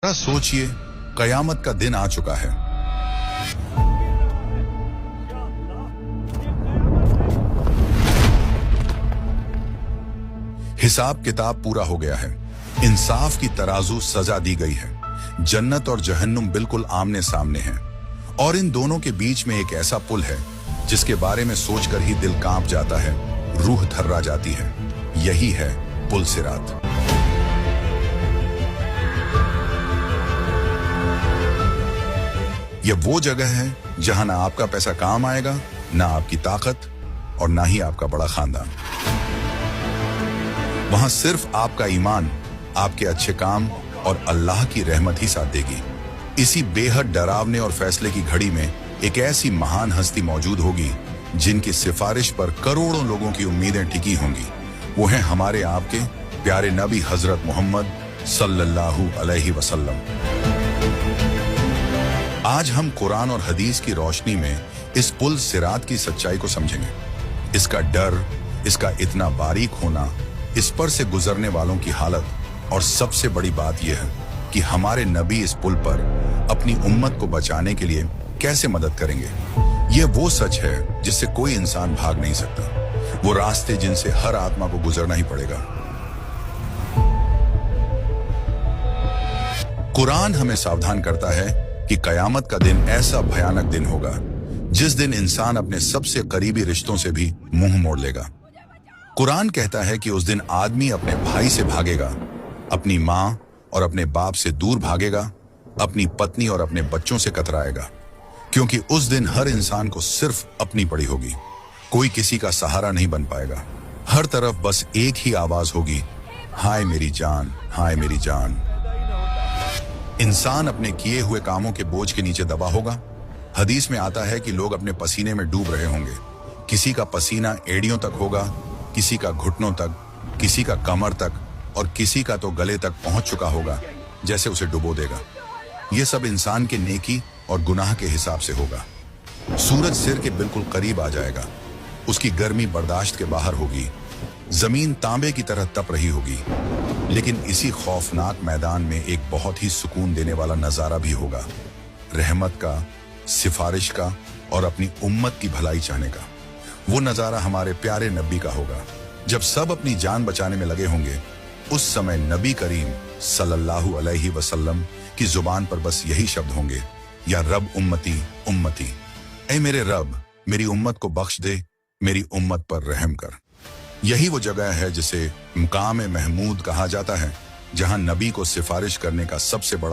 जरा सोचिए, कयामत का दिन आ चुका है। हिसाब किताब पूरा हो गया है। इंसाफ की तराजू सजा दी गई है। जन्नत और जहन्नुम बिल्कुल आमने सामने हैं। और इन दोनों के बीच में एक ऐसा पुल है जिसके बारे में सोचकर ही दिल कांप जाता है, रूह थर्रा जाती है। यही है पुल सिरात। यह वो जगह है जहां ना आपका पैसा काम आएगा, ना आपकी ताकत और ना ही आपका बड़ा खानदान। वहां सिर्फ आपका ईमान, आपके अच्छे काम और अल्लाह की रहमत ही साथ देगी। इसी बेहद डरावने और फैसले की घड़ी में एक ऐसी महान हस्ती मौजूद होगी जिनकी सिफारिश पर करोड़ों लोगों की उम्मीदें टिकी होंगी। वो हैं हमारे आपके प्यारे नबी हजरत मोहम्मद सल्लल्लाहु अलैहि वसल्लम। आज हम कुरान और हदीस की रोशनी में इस पुल सिरात की सच्चाई को समझेंगे। इसका डर, इसका इतना बारीक होना, इस पर से गुजरने वालों की हालत, और सबसे बड़ी बात यह है कि हमारे नबी इस पुल पर अपनी उम्मत को बचाने के लिए कैसे मदद करेंगे। यह वो सच है जिससे कोई इंसान भाग नहीं सकता, वो रास्ते जिनसे हर आत्मा को गुजरना ही पड़ेगा। कुरान हमें सावधान करता है कि कयामत का दिन ऐसा भयानक दिन होगा जिस दिन इंसान अपने सबसे करीबी रिश्तों से भी मुंह मोड़ लेगा। कुरान कहता है कि उस दिन आदमी अपने भाई से भागेगा, अपनी मां और अपने बाप से दूर भागेगा, अपनी पत्नी और अपने बच्चों से कतराएगा, क्योंकि उस दिन हर इंसान को सिर्फ अपनी पड़ी होगी। कोई किसी का सहारा नहीं बन पाएगा। हर तरफ बस एक ही आवाज होगी, हाय मेरी जान, हाय मेरी जान। इंसान अपने किए हुए कामों के बोझ के नीचे दबा होगा। हदीस में आता है कि लोग अपने पसीने में डूब रहे होंगे। किसी का पसीना एड़ियों तक होगा, किसी का घुटनों तक, किसी का कमर तक, और किसी का तो गले तक पहुंच चुका होगा, जैसे उसे डुबो देगा। यह सब इंसान के नेकी और गुनाह के हिसाब से होगा। सूरज सिर के बिल्कुल करीब आ जाएगा, उसकी गर्मी बर्दाश्त के बाहर होगी, जमीन तांबे की तरह तप रही होगी। लेकिन इसी खौफनाक मैदान में एक बहुत ही सुकून देने वाला नजारा भी होगा, रहमत का, सिफारिश का और अपनी उम्मत की भलाई चाहने का। वो नजारा हमारे प्यारे नबी का होगा। जब सब अपनी जान बचाने में लगे होंगे, उस समय नबी करीम सल्लल्लाहु अलैहि वसल्लम की जुबान पर बस यही शब्द होंगे, या रब उम्मती उम्मती। ऐ मेरे रब, मेरी उम्मत को बख्श दे, मेरी उम्मत पर रहम कर। यही वो जगह है जिसे मुकाम महमूद कहा जाता है, जहां नबी को सिफारिश करने का सबसे बड़ा